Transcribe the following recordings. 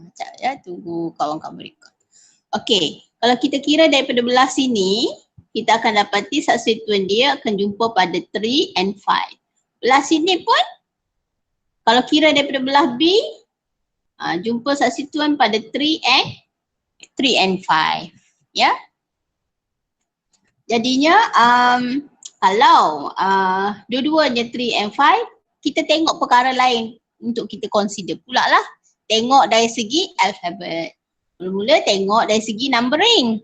Sekejap ya, tunggu kawan-kawan record. Okey, kalau kita kira daripada belah sini, kita akan dapati substituent dia akan jumpa pada 3 and 5. Belah sini pun, kalau kira daripada belah B, jumpa substituent pada 3 and 5. Ya. Jadinya kalau dua-duanya 3 and 5, kita tengok perkara lain untuk kita consider pula lah. Tengok dari segi alfabet. Mula-mula tengok dari segi numbering.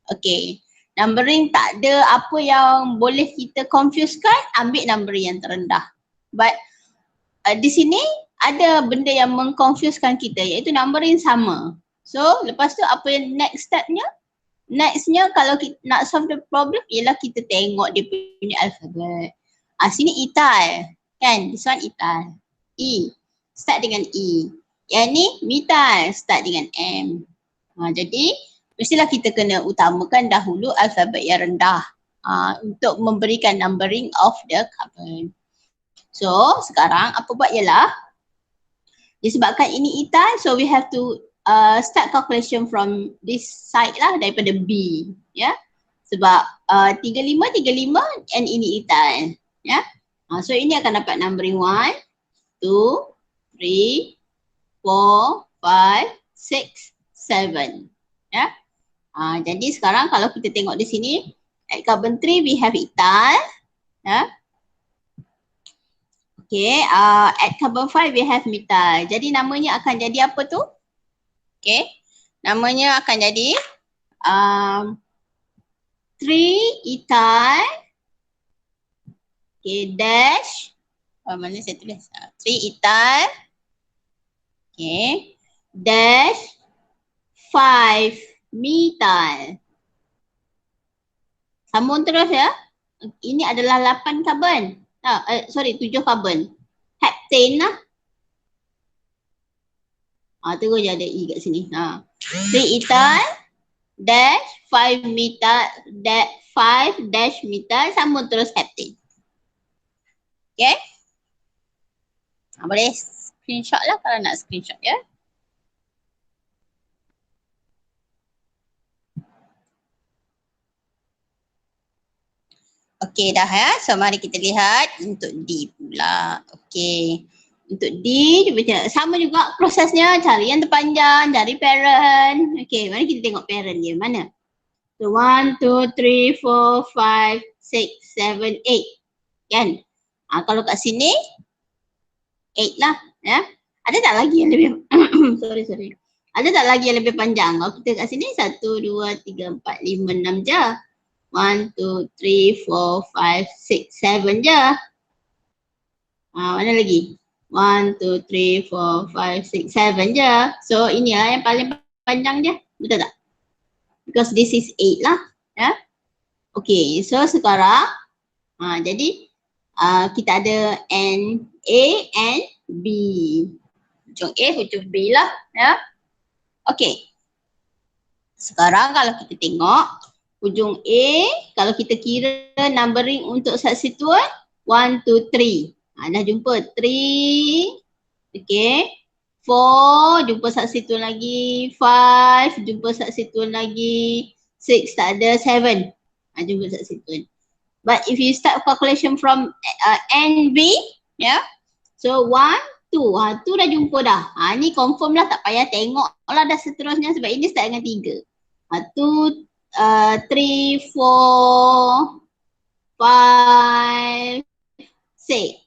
Okay. Numbering tak ada apa yang boleh kita confusekan, ambil numbering yang terendah. But di sini ada benda yang mengconfusekan kita, iaitu numbering sama. So lepas tu apa yang next stepnya? Nextnya kalau kita nak solve the problem ialah kita tengok dia punya alfabet. Sini ital kan, this one ital. E, start dengan E. Yang ni mital, start dengan M. Jadi mestilah kita kena utamakan dahulu alfabet yang rendah untuk memberikan numbering of the carbon. So sekarang apa buat ialah disebabkan ini ital, so we have to start calculation from this side lah, daripada B. Ya. Sebab 35 and ini ital. Ya. So ini akan dapat numbering 1, 2, 3, 4, 5, 6, 7. Ya. Jadi sekarang kalau kita tengok di sini, at carbon 3 we have ital. Ya. Okay, at carbon 5 we have methyl. Jadi namanya akan jadi apa tu? Okay, namanya akan jadi 3-ethyl. Okay, dash. Mana saya tulis? 3-ethyl. Okay, dash 5-methyl. Sambung terus ya. Ini adalah 8 karbon. 7 karbon. Heptane lah. Terus je ada E kat sini. 3-ethyl dash 5-methyl dash 5 dash methyl, sambung terus heptane. Okay. Boleh screenshot lah kalau nak screenshot ya. Okey dah ya. So mari kita lihat untuk D pula. Okey. Untuk D sama juga prosesnya, cari yang terpanjang, cari parent. Okey, mari kita tengok parent dia mana. So 1, 2, 3, 4, 5, 6, 7, 8. Kan? Kalau kat sini 8 lah ya. Ada tak lagi yang lebih sorry. Ada tak lagi yang lebih panjang? Kalau kita kat sini 1, 2, 3, 4, 5, 6 je. 1, 2, 3, 4, 5, 6, 7 je. Mana lagi? 1, 2, 3, 4, 5, 6, 7 je. So inilah yang paling panjang je. Betul tak? Because this is 8 lah. Ya. Okay, so sekarang jadi kita ada N, A and B. Hujung A, hujung B lah. Ya. Okay. Sekarang kalau kita tengok hujung A, kalau kita kira numbering untuk substituent 1, 2, 3. Dah jumpa 3. Okay. 4 jumpa substituent lagi. 5 jumpa substituent lagi. 6 tak ada. 7 jumpa substituent. But if you start calculation from N, B, yeah. So 1, 2. 2 dah jumpa dah. Ni confirm lah, tak payah tengok lah dah seterusnya sebab ini start dengan 3. 2, 3, 4, 5, 6.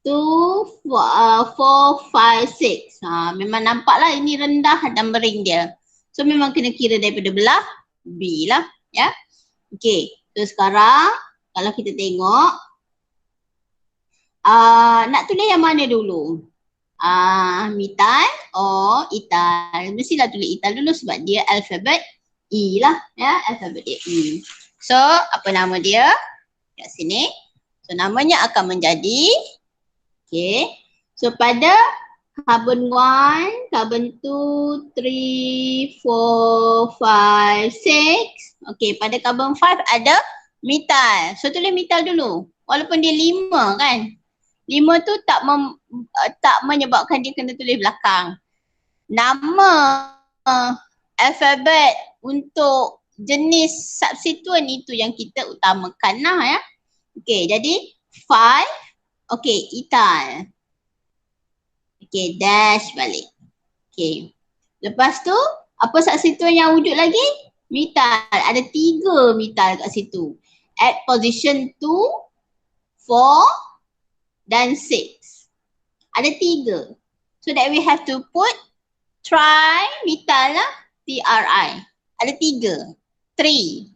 2, 4, 5, 6. Memang nampak lah ini rendah numbering dia. So memang kena kira daripada belah B lah. Ya. Okay. So sekarang kalau kita tengok nak tulis yang mana dulu? Methyl or ethyl? Mestilah tulis ethyl dulu sebab dia alfabet E lah. Ya, alfabet dia E. So apa nama dia? Kat sini. So namanya akan menjadi, okay. So pada carbon 1, carbon 2, 3, 4, 5, 6. Okay, pada carbon 5 ada methyl. So tulis methyl dulu. Walaupun dia 5 kan. 5 tu tak menyebabkan dia kena tulis belakang. nama alfabet untuk jenis substituent itu yang kita utamakan lah ya. Okey, jadi 5, okey, ethyl. Okey, dash balik. Okey. Lepas tu, apa substituent yang wujud lagi? Methyl. Ada 3 methyl kat situ. At position 2, 4 dan 6. Ada 3. So that we have to put trimethyl lah, TRI. Ada 3. 3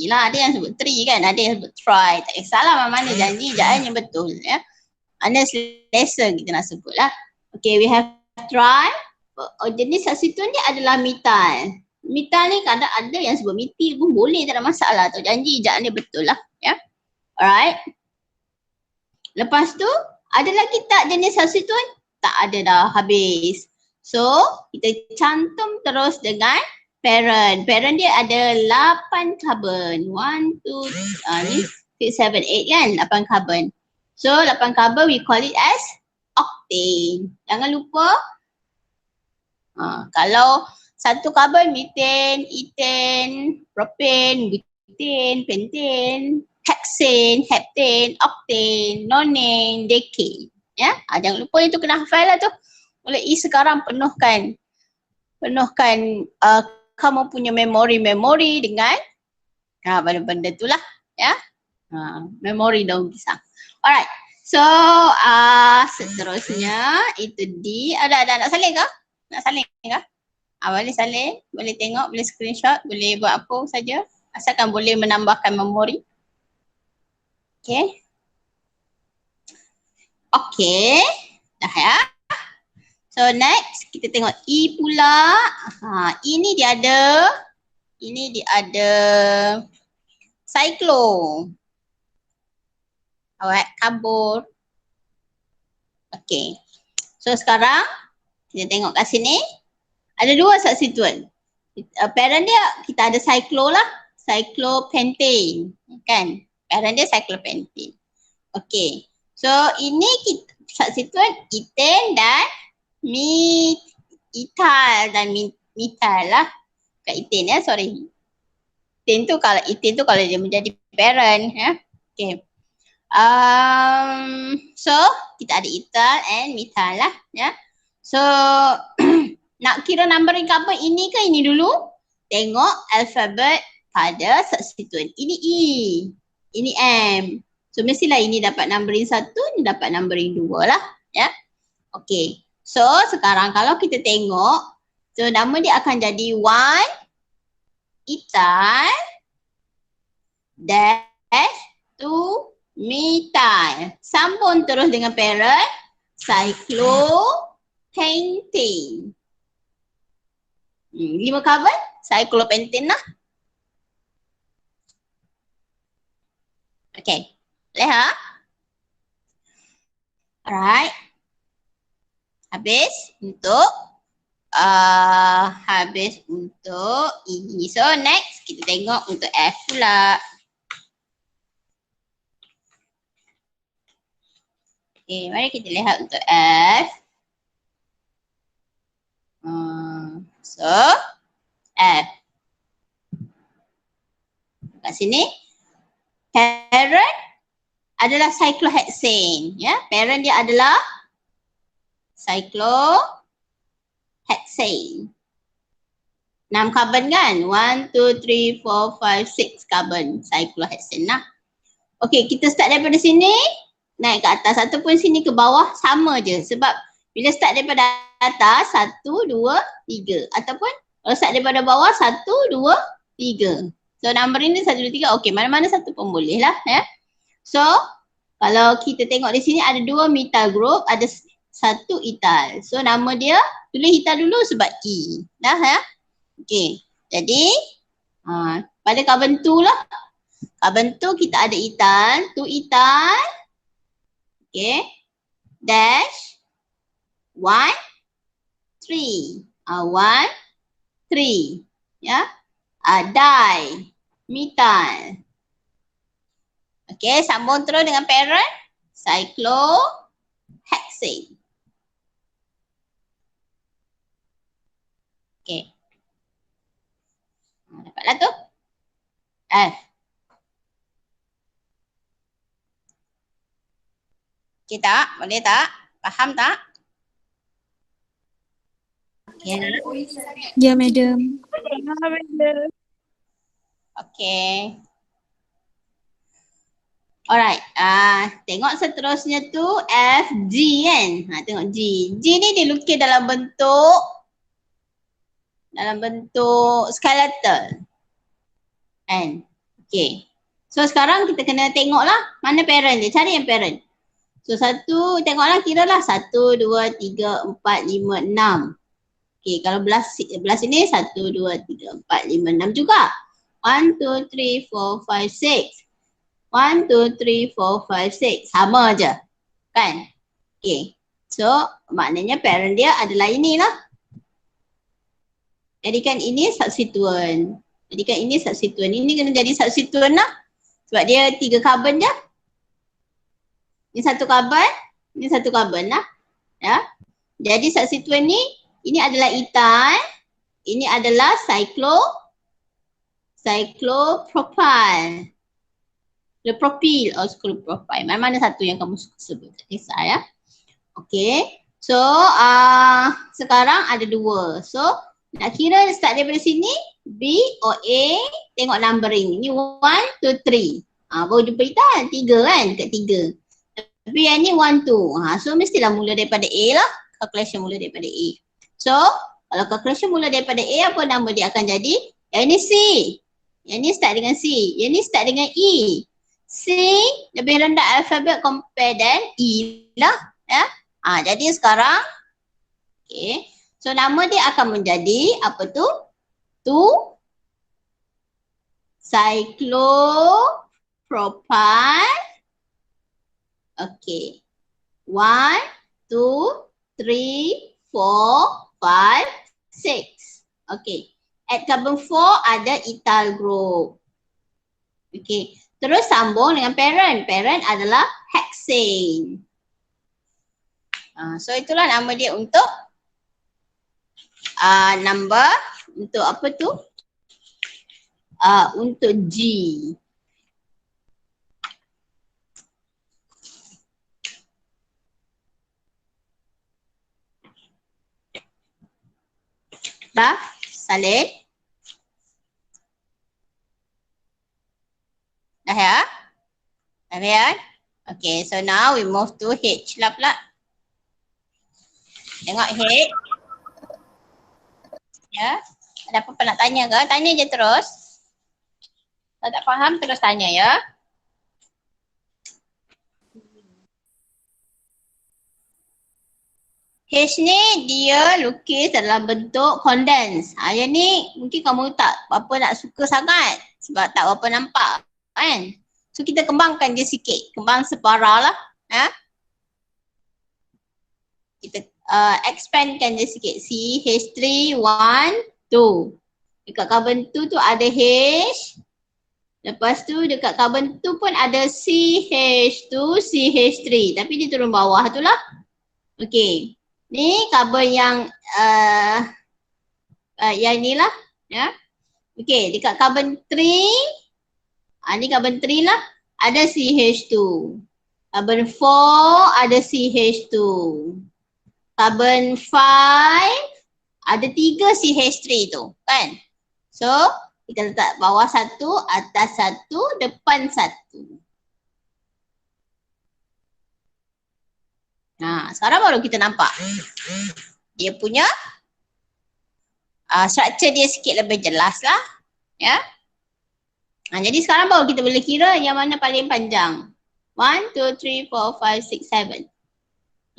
lah. Ada yang sebut 3 kan, ada yang sebut try. Tak kisahlah mana janji yang betul ya. Mana selesa kita nak sebut lah. Okay, we have try. Jenis substituent dia adalah methyl. Methyl ni kadang ada yang sebut metil pun boleh, tak ada masalah tu. Janji ejaan dia betul lah ya. Alright. Lepas tu ada lagi tak jenis substituent? Tak ada dah, habis. So kita cantum terus dengan parent. Parent dia ada 8 carbon. 1, 2, ni 6, 7, 8 kan, 8 carbon. So 8 carbon we call it as octane. Jangan lupa kalau satu carbon methane, ethane, propane, butane, pentane, hexane, heptane, octane, nonane, decane. Ya, jangan lupa itu kena hafal lah tu. Mulai sekarang penuhkan kamu punya memori dengan benda-benda tu lah ya. Memori daun pisang. Alright. So seterusnya itu ada nak salin ke? Nak salin ke? Boleh salin, boleh tengok, boleh screenshot, boleh buat apa saja. Asalkan boleh menambahkan memori. Okay. Okay. Dah ya. So next kita tengok E pula. Ini dia ada cyclo. Awak kabur. Okay. So sekarang kita tengok kat sini. Ada 2 substituent. Parent dia kita ada cyclo lah. Cyclopentane. Kan? Parent dia cyclopentane. Okay. So ini substituent ethane dan ethyl dan methyl lah. Kat ethane ya, sorry. Ethane tu kalau dia menjadi parent ya. Okay. So kita ada ethyl and methyl lah ya. So nak kira numbering carbon ini ke ini dulu? Tengok alfabet pada substituent. Ini E, ini M. So mestilah ini dapat numbering 1, ini dapat numbering 2 lah ya. Okay. So sekarang kalau kita tengok, so nama dia akan jadi 1 ethyl dash 2 methyl. Sambung terus dengan parent cyclopentane. 5 carbon, cyclopentane lah. Okay, boleh ha? Alright. Habis untuk E. So next kita tengok untuk F pula. Okay, mari kita lihat untuk F. So F. Kat sini parent adalah cyclohexane ya. Parent dia adalah cyclohexane. 6 carbon kan? 1, 2, 3, 4, 5, 6 carbon cyclohexane lah. Okay, kita start daripada sini naik ke atas ataupun sini ke bawah sama je. Sebab bila start daripada atas 1, 2, 3 ataupun kalau start daripada bawah 1, 2, 3. So number ini 1, 2, 3. Okay, mana-mana satu pun boleh lah ya. So kalau kita tengok di sini ada 2 methyl group, ada 1 ethyl. So nama dia tulis ethyl dulu sebab E. Dah ya. Okay. Jadi pada carbon 2 lah. Carbon 2 kita ada ethyl, 2 ethyl. Okay. Dash 1, 3. 1, 3. Ya. Di methyl. Okay, sambung terus dengan parent cyclohexane. Dapatlah tu. F. Okay tak? Boleh tak? Faham tak? Ya. Ya, Madam. Okay. Alright. Tengok seterusnya tu F, G kan? Tengok G. G ni dilukis dalam bentuk skeletal. Kan? Okay. So sekarang kita kena tengok lah mana parent dia. Cari yang parent. So satu, tengoklah kira lah. 1, 2, 3, 4, 5, 6. Okay, kalau belas sini 1, 2, 3, 4, 5, 6 juga. 1, 2, 3, 4, 5, 6. 1, 2, 3, 4, 5, 6. Sama je. Kan? Okay. So maknanya parent dia adalah inilah. Jadikan ini substituent. Ini kena jadi substituent lah. Sebab dia 3 carbon je. Ini 1 carbon. Ini 1 carbon lah. Ya. Jadi substituent ni, ini adalah ethyl. Ini adalah cyclopropyl. Propyl atau cyclopropyl. Mana satu yang kamu suka sebut. Tak kisah ya. Okay. So sekarang ada 2. So nak kira start daripada sini B or A, tengok numbering. Ini 1, 2, 3. Baru jumpa ethyl 3 kan, kat 3. Tapi yang ni 1, 2. So mestilah mula daripada A lah. Calculation mula daripada A. So kalau calculation mula daripada A, apa nama dia akan jadi? Yang ni C. Yang ni start dengan C. Yang ni start dengan E. C lebih rendah alfabet compare dan E lah. Ya. Jadi sekarang, okay. So nama dia akan menjadi apa tu? Cyclopropyl. Okay. 1, 2, 3, 4, 5, 6. Okay. At carbon 4 ada ethyl group. Okay. Terus sambung dengan parent. Parent adalah hexane. So itulah nama dia untuk number untuk apa tu? Untuk G. Dah? Salin? Dah ya? Dah ya? Okay, so now we move to H lah pula. Tengok H. Ya. Ada apa-apa nak tanya ke? Tanya je terus. Kalau tak faham terus tanya ya. H ni dia lukis dalam bentuk condense. Yang ni mungkin kamu tak apa nak suka sangat sebab tak apa nampak kan. So kita kembangkan dia sikit. Kembang separa lah. Kita expandkan dia sikit. CH3, 1, 2. Dekat carbon 2 tu ada H. Lepas tu dekat carbon 2 pun ada CH2, CH3. Tapi dia turun bawah tu lah. Okay. Ni carbon yang ni lah. Ya. Okay, dekat carbon 3. Ni carbon 3 lah. Ada CH2. Carbon 4 ada CH2. Carbon 5 ada 3 CH3 tu. Kan? So, kita letak bawah 1, atas 1, depan 1. Sekarang baru kita nampak dia punya structure dia sikit lebih jelas lah. Ya. Jadi sekarang baru kita boleh kira yang mana paling panjang. 1, 2, 3, 4, 5, 6,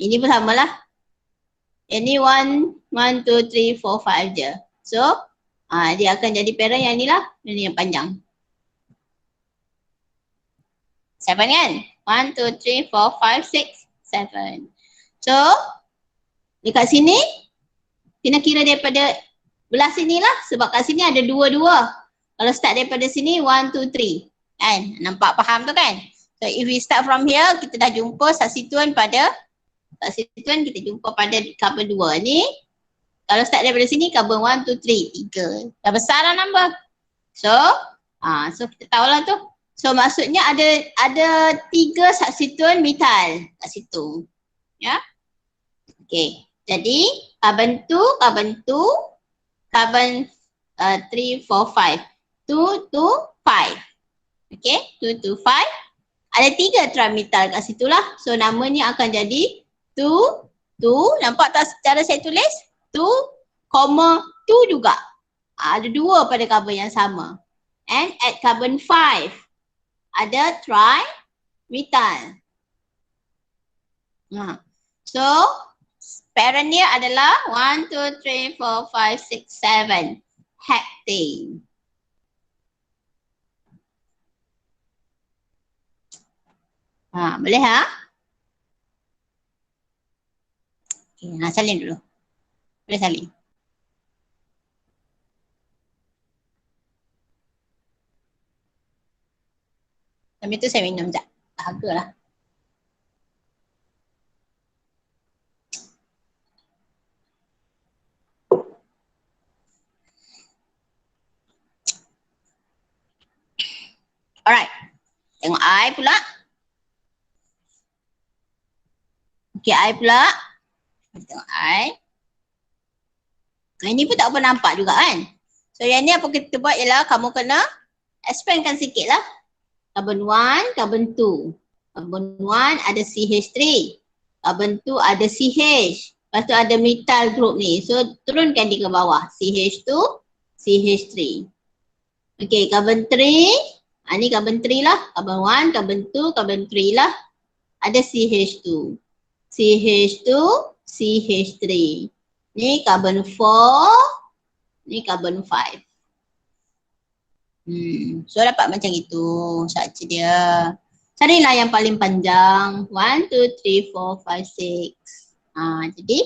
7. Ini pun samalah. Yang ni 1, 2, 3, 4, 5 je. So, dia akan jadi parent yang ni lah. Ini yang panjang. 7 kan? 1, 2, 3, 4, 5, 6, 7. So, dekat sini, kena kira daripada belah sini lah. Sebab kat sini ada 2, 2. Kalau start daripada sini, 1, 2, 3. Kan? Nampak faham tu kan? So, if we start from here, kita dah jumpa substituent pada kita jumpa pada carbon 2 ni. Kalau start daripada sini, carbon 1, 2, 3. 3. Dah besar lah number. So, so kita tahulah tu. So maksudnya ada 3 substituent metal kat situ. Ya. Okay. Jadi carbon 2, carbon 2, carbon 3, 4, 5. 2 to 5. Okay. 2 to 5. Ada 3 trimetal kat situ lah. So namanya akan jadi 2, 2. Nampak tak cara saya tulis? 2, 2 juga. Ada 2 pada carbon yang sama. And at carbon 5 ada trimetal. So parent dia adalah 1, 2, 3, 4, 5, 6, 7 hectane. Boleh ha? Okay, salin dulu. Boleh salin. Sambil tu saya minum sekejap. Dahaga lah. Alright. Tengok I pula. Okay, I pula. Tengok I. Ini pun tak apa nampak juga kan. So yang ni apa kita buat ialah kamu kena expandkan sikit lah. Carbon 1, carbon 2. Carbon 1 ada CH3. Carbon 2 ada CH. Lepas tu ada metal group ni. So turunkan dia ke bawah. CH2, CH3. Okay, carbon 3. Ni carbon 3 lah. Carbon 1, carbon 2, carbon 3 lah. Ada CH2. CH2, CH3. Ni carbon 4. Ni carbon 5. So dapat macam itu structure dia. Carilah yang paling panjang. 1, 2, 3, 4, 5, 6. Jadi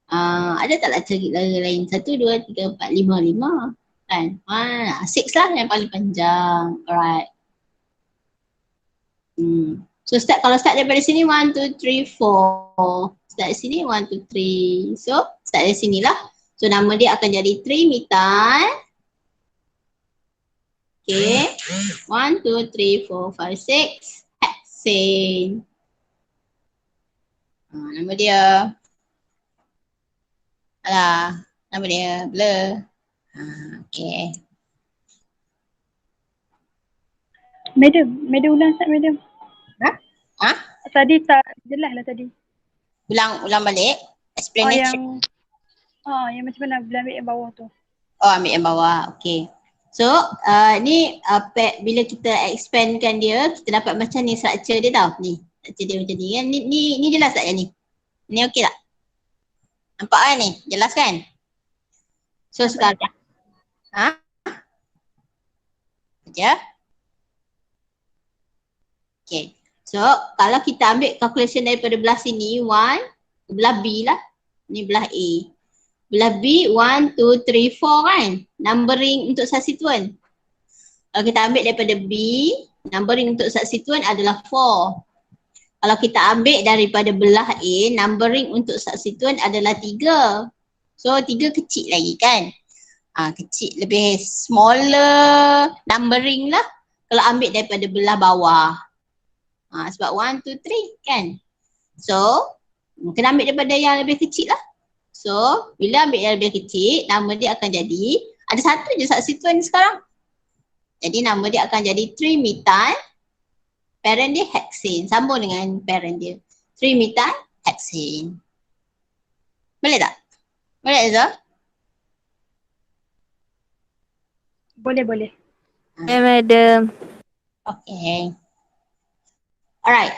ada taklah cari lain. 1, 2, 3, 4, 5, 5. Kan? 6 lah yang paling panjang. Alright. So kalau start daripada sini 1, 2, 3, 4. Start dari sini 1, 2, 3. So start dari sini lah. So nama dia akan jadi trimetal. Okay. 1, 2, 3, 4, 5, 6. Hexane. Nama dia. Alah. Nama dia. Blur. Okay. Madam ulang Ustaz, madam. Ha? Tadi tak jelas lah tadi. Ulang balik. Explanation. Yang macam mana bila ambil yang bawah tu. Ambil yang bawah. Okay. So, ni bila kita expandkan dia, kita dapat macam ni structure dia tau. Ni, structure dia macam ni kan. Ni jelas tak yang ni? Ni okey tak? Nampak kan ni? Jelas kan? So, sekarang. Sekejap. Okay. So, kalau kita ambil calculation daripada belah sini, 1, belah B lah. Ni belah A. Belah B, 1, 2, 3, 4 kan? Numbering untuk substituent. Kalau kita ambil daripada B, numbering untuk substituent adalah 4. Kalau kita ambil daripada belah A, numbering untuk substituent adalah 3. So 3 kecil lagi kan? Kecil, lebih smaller numbering lah. Kalau ambil daripada belah bawah. Sebab 1, 2, 3 kan? So, kena ambil daripada yang lebih kecil lah. So, bila ambil yang lebih kecil, nama dia akan jadi, ada satu je substituent sekarang. Jadi nama dia akan jadi trimetal, parent dia hexane. Sambung dengan parent dia. Trimetal hexane. Boleh tak? Boleh Azhar? Boleh. Ya, madam. Okay. Alright,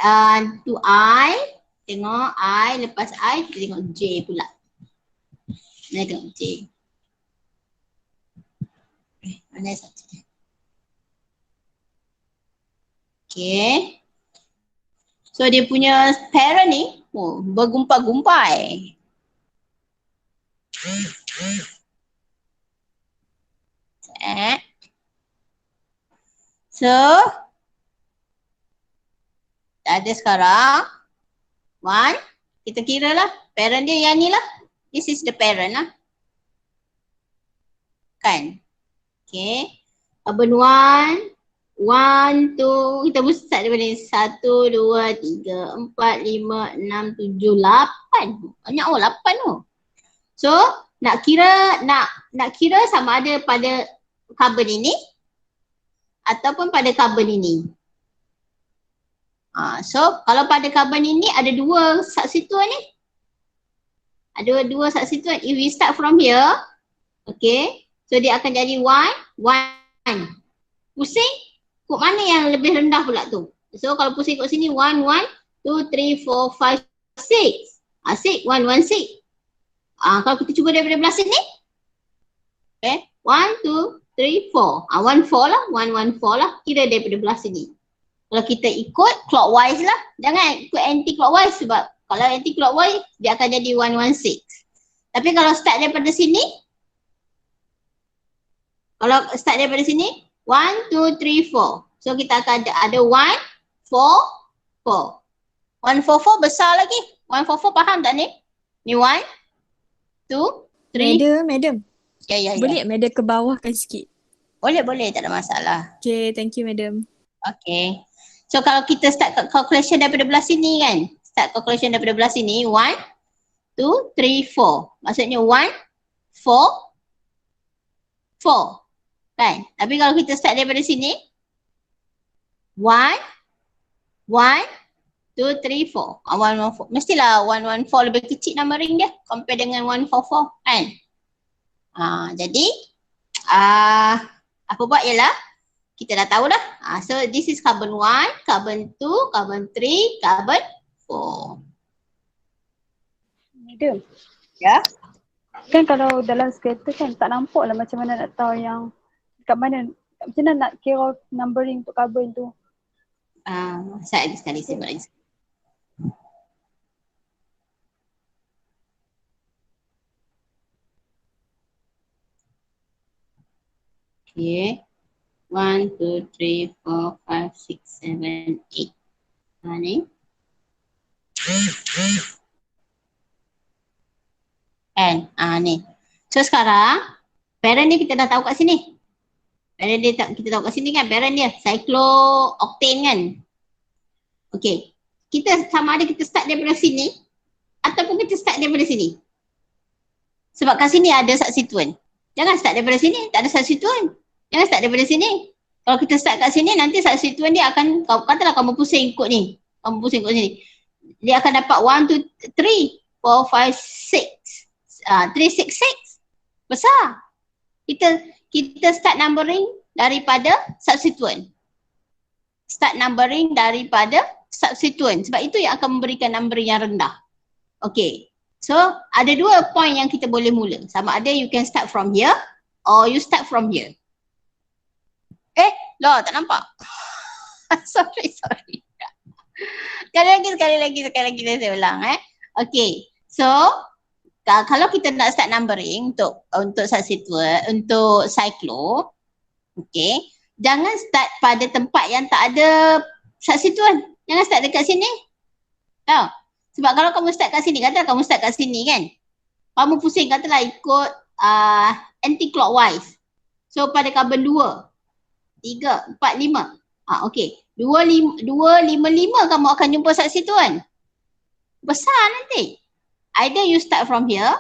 to I. Tengok I, lepas I kita tengok J pula. Mana tengok J. Mana satu dia? Okay. So dia punya parent ni bergumpai-gumpai. So ada sekarang 1, kita kira lah parent dia yang ni lah. This is the parent lah. Kan? Okay. Carbon 1, 1, 2, kita mesti start daripada ni. 1, 2, 3, 4, 5, 6, 7, 8. Banyak 8 tu. So, nak kira sama ada pada carbon ini ataupun pada carbon ini. So, kalau pada carbon ini ada 2 substituent ni. Ada 2 substituent. If we start from here, okay. So, dia akan jadi 1, 1. Pusing, kod mana yang lebih rendah pula tu? So, kalau pusing kod sini, 1, 1, 2, 3, 4, 5, 6. 6, 1, 1, 6. Kalau kita cuba daripada belah sini. Okay. 1, 2, 3, 4. 1, 4 lah. 1, 1, 4 lah. Kira daripada belah sini. Kalau kita ikut clockwise lah. Jangan ikut anti-clockwise sebab kalau anti-clockwise dia akan jadi 1, 1, 6. Tapi kalau start daripada sini. Kalau start daripada sini. 1, 2, 3, 4. So kita akan ada 1, 4, 4. 1, 4, 4 besar lagi. 1, 4, 4 faham tak ni? Ni 1, 2, 3. Madam. Ya. Boleh madam ke bawahkan sikit? Boleh, tak ada masalah. Okay, thank you madam. Okay. So kalau kita start calculation daripada belah sini kan. Start calculation daripada belah sini. 1, 2, 3, 4. Maksudnya 1, 4, 4. Kan? Tapi kalau kita start daripada sini. 1, 1, 2, 3, 4. 1, 1, 4. Mestilah 1, 1, 4 lebih kecil numbering dia. Compare dengan 1, 4, 4. Kan? Jadi. Apa buat ialah. Kita dah tahu dah. So this is carbon 1, carbon 2, carbon 3, carbon 4. Madam. Ya. Kan kalau dalam skater kan tak nampak lah macam mana nak tahu yang kat mana. Macam mana nak kira numbering untuk carbon tu. Saya sekali saya buat lagi. Okay. 1, 2, 3, 4, 5, 6, 7, 8. Ni. Kan? Ni. So sekarang, parent ni kita dah tahu kat sini. Parent dia kita tahu kat sini kan, parent dia cyclooctane kan. Okay. Kita sama ada kita start daripada sini ataupun kita start daripada sini. Sebab kat sini ada substituent. Jangan start daripada sini, tak ada substituent. Jangan start daripada sini. Kalau kita start kat sini, nanti substituent dia akan, katalah kamu pusing ikut ni. Kamu pusing ikut sini. Dia akan dapat 1, 2, 3, 4, 5, 6. 3, 6, 6. Besar. Kita start numbering daripada substituent. Start numbering daripada substituent. Sebab itu yang akan memberikan numbering yang rendah. Okay. So, ada 2 point yang kita boleh mula. Sama ada you can start from here or you start from here. Tak nampak. sorry. Sekali lagi saya ulang Okay. So, kalau kita nak start numbering untuk substituent, untuk cyclo, okay, jangan start pada tempat yang tak ada substituent. Jangan start dekat sini. Tahu? Sebab kalau kamu start kat sini, katalah kamu start kat sini kan. Kamu pusing katalah ikut anti-clockwise. So pada carbon 2, 3, 4, 5. Okay. 2, 5, 5 kamu akan jumpa substituent. Besar nanti. Either you start from here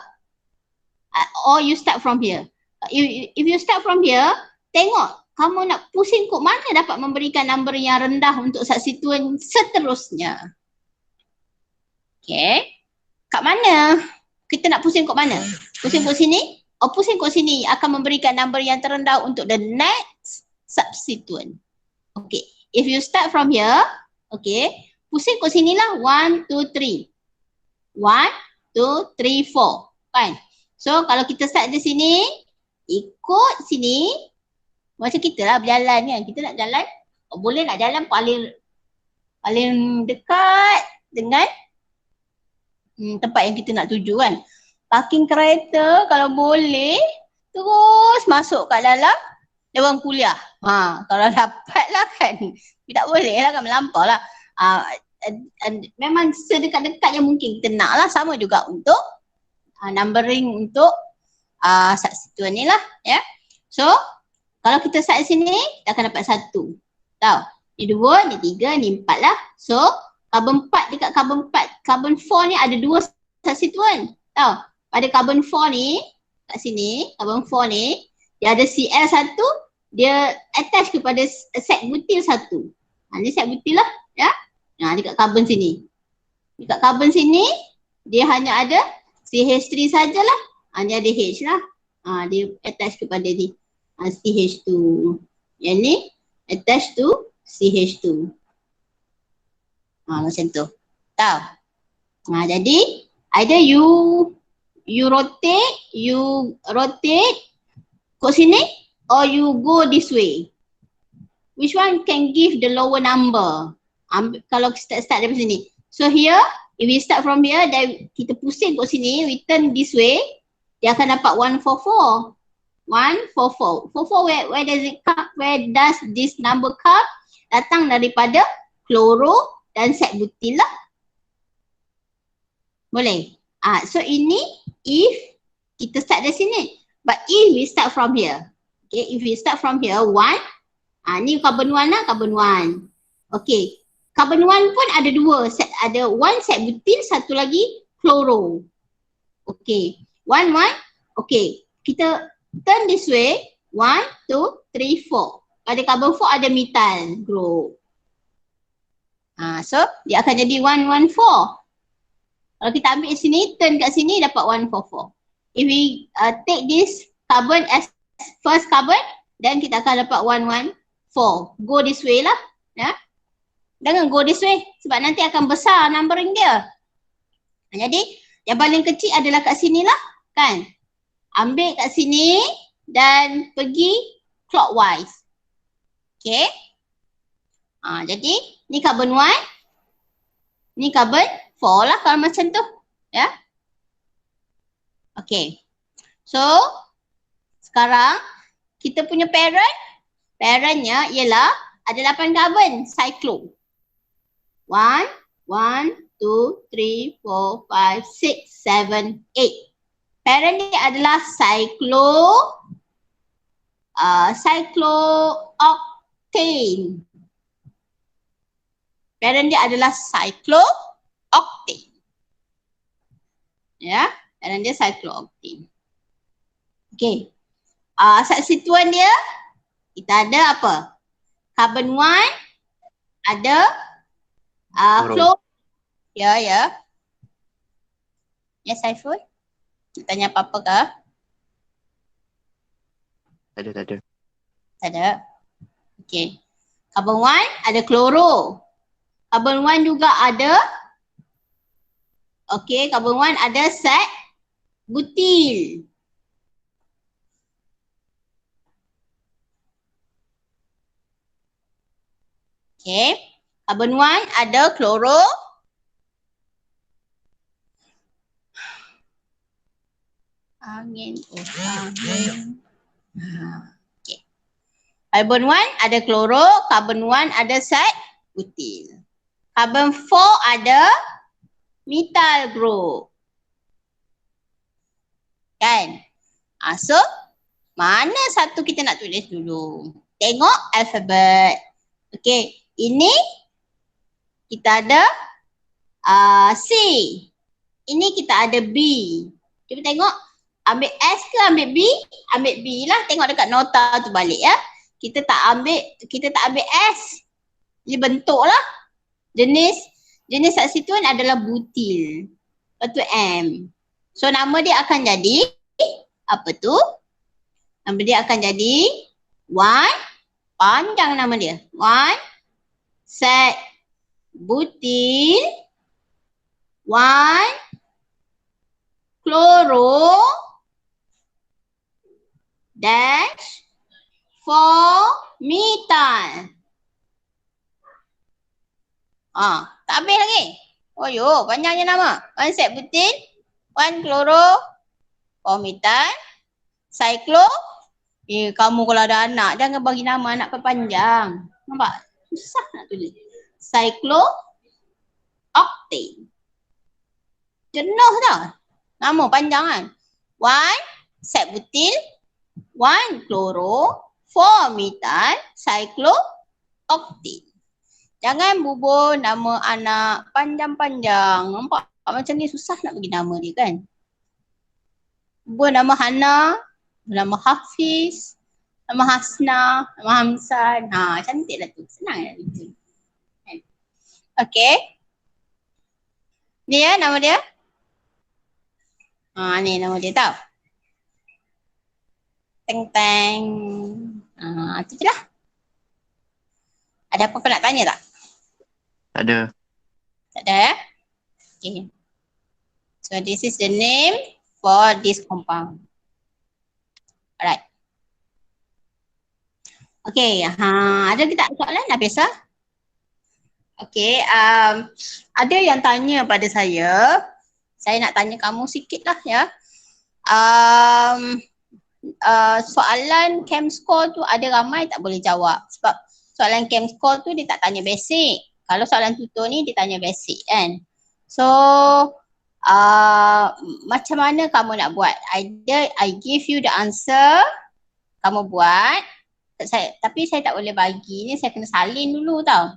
or you start from here. If you start from here, tengok kamu nak pusing kod mana dapat memberikan number yang rendah untuk substituent seterusnya. Okay. Kat mana? Kita nak pusing kod mana? Pusing kod sini? Pusing kod sini akan memberikan number yang terendah untuk the next substituent. Okay. If you start from here, okay. Pusing kod sinilah 1, 2, 3. 1, 2, 3, 4. Kan? So kalau kita start di sini, ikut sini. Macam kita lah berjalan kan. Kita nak jalan. Boleh nak jalan paling dekat dengan tempat yang kita nak tuju kan. Parking kereta kalau boleh terus masuk kat dalam dewan kuliah. Kalau dapat lah kan. Tak boleh lah kan, melampau lah. Memang sedekat-dekat yang mungkin kita nak lah. Sama juga untuk numbering untuk substituent ni lah. Ya. So Kalau kita start sini, kita akan dapat 1. Tahu? Ni 2, ni 3, ni 4 lah. So, karbon 4 dekat karbon 4, karbon 4 ni ada 2 substituent. Tahu? Pada karbon 4 ni, kat sini, karbon 4 ni, dia ada Cl1, dia attach kepada set butil 1. Ni set butil lah, ya. Dekat karbon sini. Dekat karbon sini, dia hanya ada CH3 sajalah. Ni ada H lah. Dia attach kepada ni. CH2. Yang ni attach to CH2. Macam tu. Tahu? Jadi either you rotate kat sini or you go this way. Which one can give the lower number? Kalau start dari sini. So here, if we start from here, then kita pusing kat sini, we turn this way, dia akan dapat 144. 144. 44 where does it come? Where does this number come? Datang daripada kloro dan set butil lah. Boleh? So ini if kita start dari sini. But if we start from here. Okay, if we start from here, 1. Ni carbon 1 lah, carbon 1. Okay. Carbon 1 pun ada 2. Ada 1 set butil, satu lagi kloro. Okay. 1, 1. Okay. Kita turn this way. 1, 2, 3, 4. Pada carbon 4 ada methyl group. So dia akan jadi 114. Kalau kita ambil sini, turn kat sini dapat 144. If we take this carbon as first carbon, then kita akan dapat 114. Go this way lah. Ya. Jangan go this way sebab nanti akan besar numbering dia. Jadi yang paling kecil adalah kat sini lah kan. Ambil kat sini dan pergi clockwise. Okay. Jadi ni carbon 1. Ni carbon 4 lah kalau macam tu. Ya. Okay. So sekarang kita punya parentnya ialah ada 8 carbon cyclo. 1, 2, 3, 4, 5, 6, 7, 8. Parent dia adalah cyclooctane. Parent dia adalah cyclooctane. Ya, parent dia cyclooctane. Okay. Substituent dia kita ada apa? Carbon 1 ada chloro. Ya. Ya, Saiful. Nak tanya apa-apa ke? Tak ada. Tak ada. Okay. Carbon 1 ada kloro. Carbon 1 juga ada. Okay, carbon 1 ada set butil. Okay. Carbon 1 ada kloro. Angin. Okay. Carbon 1 ada kloro. Carbon 1 ada set butil. Carbon 4 ada methyl group. Kan? So, mana satu kita nak tulis dulu? Tengok alfabet. Okay. Ini kita ada C. Ini kita ada B. Cuba tengok. Ambil S ke ambil B? Ambil B lah. Tengok dekat nota tu balik ya. Kita tak ambil S. Dia bentuk lah. Jenis substituent adalah butil. Lepas tu M. So nama dia akan jadi apa tu? Nama dia akan jadi 1. Panjang nama dia. 1 set butil 1 kloro dash 4 methyl. Tak habis lagi. Oh yo, panjangnya nama. 1 set butil 1 kloro 4 methyl cyclo. Kamu kalau ada anak jangan bagi nama anak panjang. Nampak? Susah nak tulis. Cyclooctane. Jenuh dah. Nama panjang kan. 1 set butil 1 kloro 4-metan cyclooctane. Jangan bubur nama anak panjang-panjang. Nampak macam ni susah nak bagi nama dia kan. Bubur nama Hana, nama Hafiz, nama Hasna, nama Hamsan. Cantik lah tu. Senang lah itu. Okay. Ni ya nama dia. Ni nama dia tau. Teng-teng. Itu je lah. Ada apa-apa nak tanya tak? Tak ada. Tak ada ya? Okay. So this is the name for this compound. Alright. Okay. Ada kita soalan dah biasa? Okay. Ada yang tanya pada saya. Saya nak tanya kamu sikit lah ya. Soalan chem score tu ada ramai tak boleh jawab. Sebab soalan chem score tu dia tak tanya basic. Kalau soalan tutor ni dia tanya basic kan. So macam mana kamu nak buat? Either I give you the answer, kamu buat. Tapi saya tak boleh bagi ni, saya kena salin dulu tau.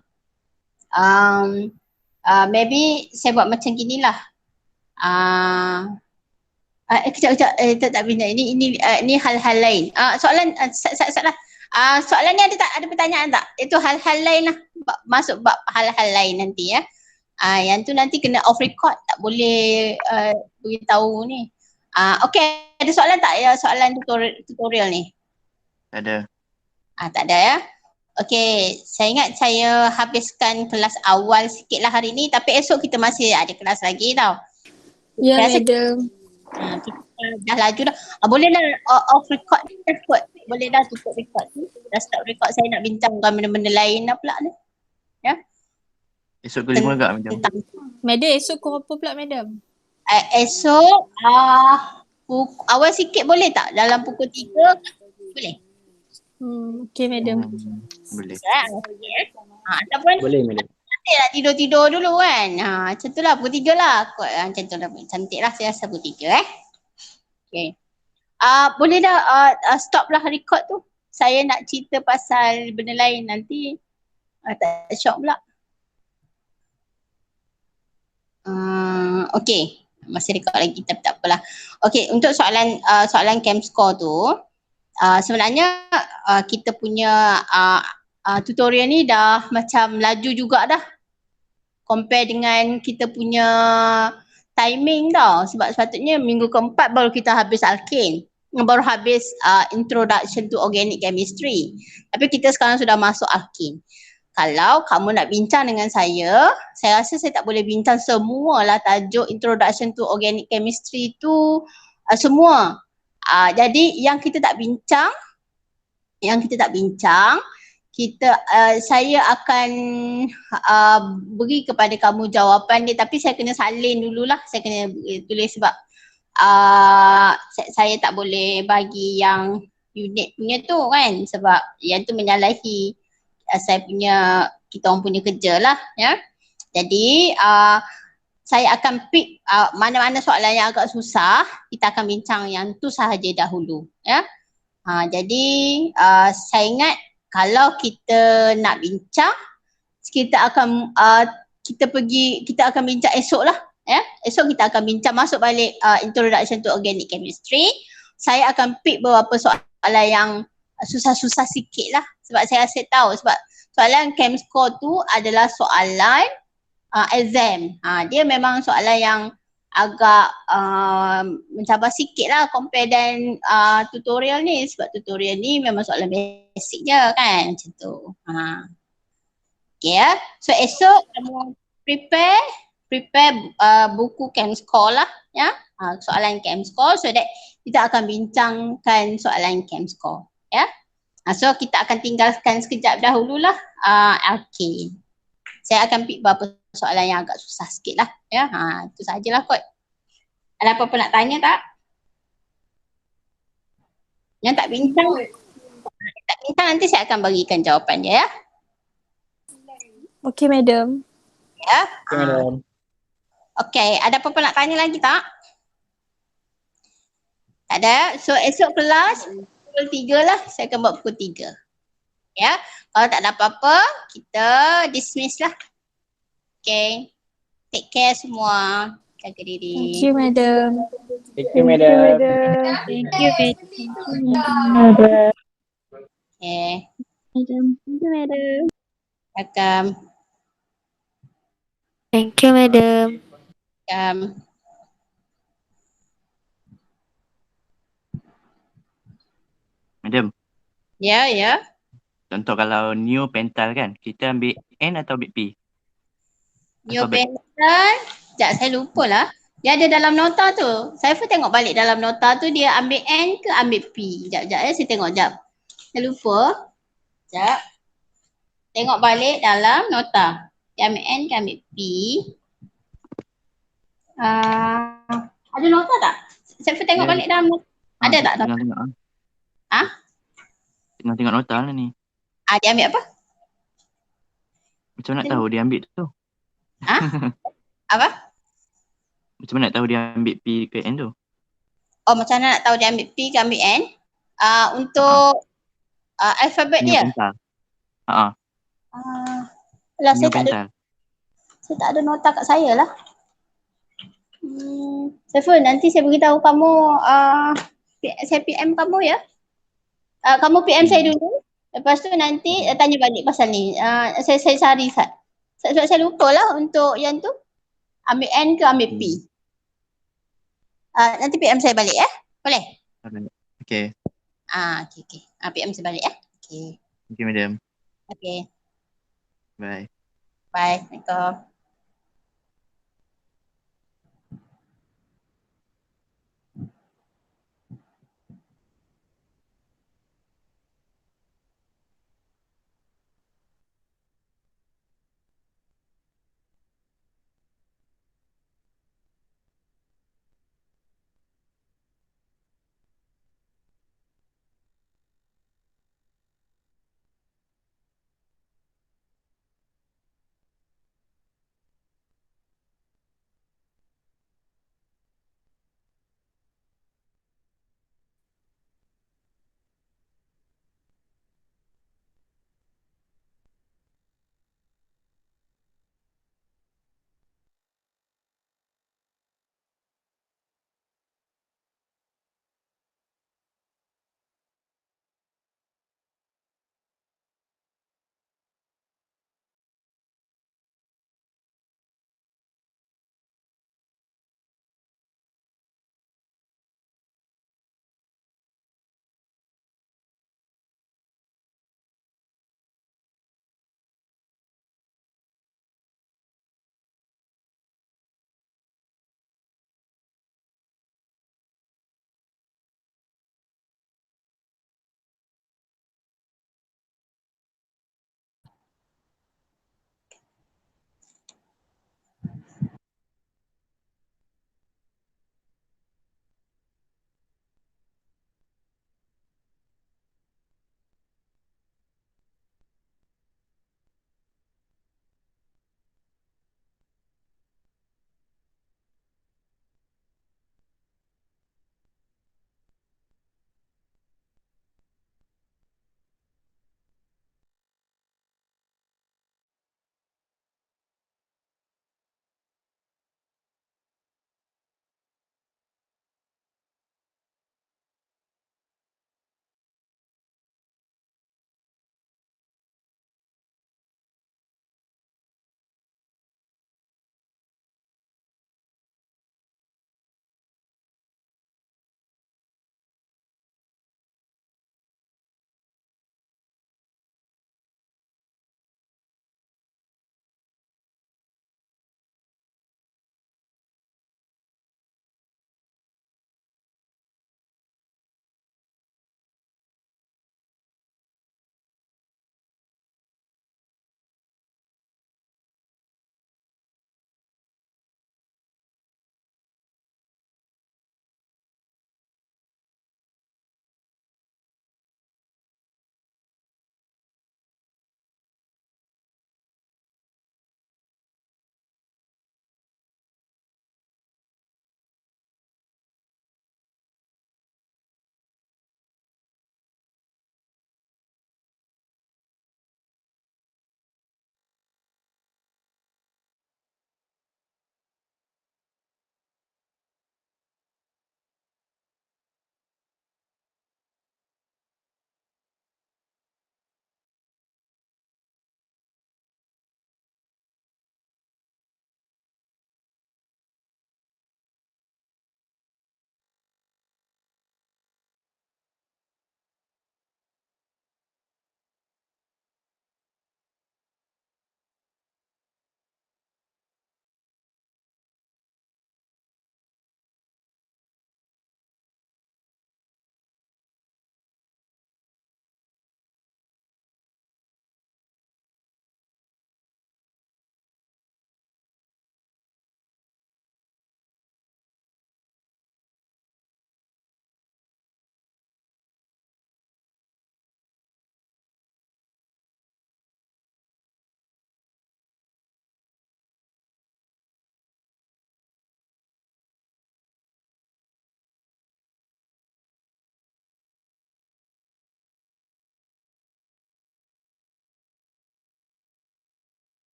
Maybe saya buat macam gini lah. Kejap. Tak bina. Ini hal-hal lain. Soalan soalan ni ada pertanyaan tak? Itu hal-hal lain lah. Masuk bab hal-hal lain nanti ya. Yang tu nanti kena off record, tak boleh beritahu ni. Okay, ada soalan tak ya soalan tutorial ni? Tak ada. Tak ada ya. Okay, saya ingat saya habiskan kelas awal sikit lah hari ni, tapi esok kita masih ada kelas lagi tau. Ya, Biasa madam. kita dah laju dah. Boleh dah off record ni, boleh dah tutup record ni. Dah stop record, saya nak bincangkan benda-benda lain dah pula ni. Ya. Esok ke 5 agak macam. Madam, esok pukul apa pula madam? Esok awal sikit boleh tak? Dalam pukul 3 boleh? Okay madam. Boleh. Ataupun Boleh madam. cantik lah tidur-tidur dulu kan. Macam tu lah pukul 3 lah. Macam tu lah. Cantik lah saya rasa pukul 3 Okay. Boleh dah stop lah record tu. Saya nak cerita pasal benda lain nanti. Tak shock pula. Okay. Masih record lagi tapi tak apalah. Okay, untuk soalan chem score tu. Sebenarnya kita punya tutorial ni dah macam laju juga dah. Compare dengan kita punya timing tau. Sebab sepatutnya minggu keempat baru kita habis alkane. Baru habis introduction to organic chemistry. Tapi kita sekarang sudah masuk alkane. Kalau kamu nak bincang dengan saya rasa saya tak boleh bincang semualah tajuk introduction to organic chemistry tu semua. Jadi yang kita tak bincang, saya akan beri kepada kamu jawapan dia, tapi saya kena salin dululah, saya kena tulis sebab saya tak boleh bagi yang unit punya tu kan, sebab yang tu menyalahi kita orang punya kerja lah ya. Jadi saya akan pick mana-mana soalan yang agak susah, kita akan bincang yang tu sahaja dahulu ya. Jadi saya ingat kalau kita nak bincang, kita akan bincang esok lah ya. Esok kita akan bincang, masuk balik introduction to organic chemistry. Saya akan pick beberapa soalan yang susah-susah sikit lah, sebab saya rasa tahu sebab soalan chem score tu adalah soalan exam. Dia memang soalan yang agak mencabar sikit lah compare dan tutorial ni, sebab tutorial ni memang soalan basic je kan, macam tu. Okay ya. So esok kamu prepare buku chem score lah ya. Soalan chem score, so that kita akan bincangkan soalan chem score ya. So kita akan tinggalkan sekejap dahululah okay. Saya akan pick beberapa soalan yang agak susah sikit lah ya. Itu sahajalah kot. Ada apa-apa nak tanya tak? Yang tak bincang nanti saya akan bagikan jawapan dia ya. Okay madam. Ya. Okay madam. Okay, ada apa-apa nak tanya lagi tak? Tak ada. So esok kelas pukul 3 lah. Saya akan buat pukul 3. Ya. Kalau tak ada apa-apa, kita dismiss lah. Okay. Take care semua. Jaga diri. Thank you, madam. Thank you, Thank you, madam. madam. Thank you, madam. Okay. Madam. Thank you, madam. Welcome. Thank you, madam. Welcome. Madam, Ya, ya. contoh kalau neopental kan, kita ambil N atau ambil P? Alphabet. Neopental. Sekejap, saya lupa lah. Dia ada dalam nota tu. Saya pun tengok balik dalam nota tu dia ambil N ke ambil P. Sekejap, saya tengok sekejap. Saya lupa. Sekejap. Tengok balik dalam nota. Dia ambil N ke ambil P. Ada nota tak? Saya pun tengok Dia- balik dalam nota. Ada tak? Tengok-tengok. Ah? Tengok-tengok nota lah ni. Dia ambil apa? Macam mana nak tahu dia ambil tu? Apa? Macam mana nak tahu dia ambil P ke N tu? Oh, macam mana nak tahu dia ambil P ke ambil N? Untuk alfabet dia? Neopental. Haa, Lah, saya tak ada neopental. Saya tak ada nota kat saya lah. Saiful, nanti saya beritahu kamu, saya PM kamu ya. Kamu PM saya dulu. Lepas tu nanti tanya balik pasal ni. Saya cari. Sebab saya lupa lah untuk yang tu. Ambil N ke ambil P. Nanti PM saya balik ya. Boleh? Okay. Okay. PM saya balik ya. Okay. Thank you, madam. Okay. Bye. Bye. Assalamualaikum.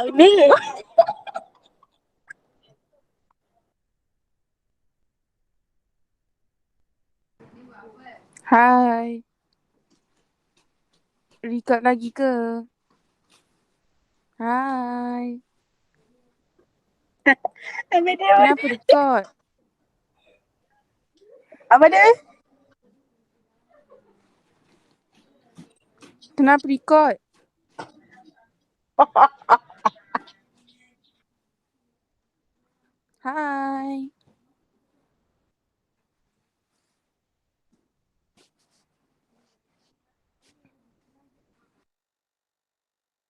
Ni. Hai. Record lagi ke? Hai. Kenapa record? Apa dia? Kenapa record? Hai.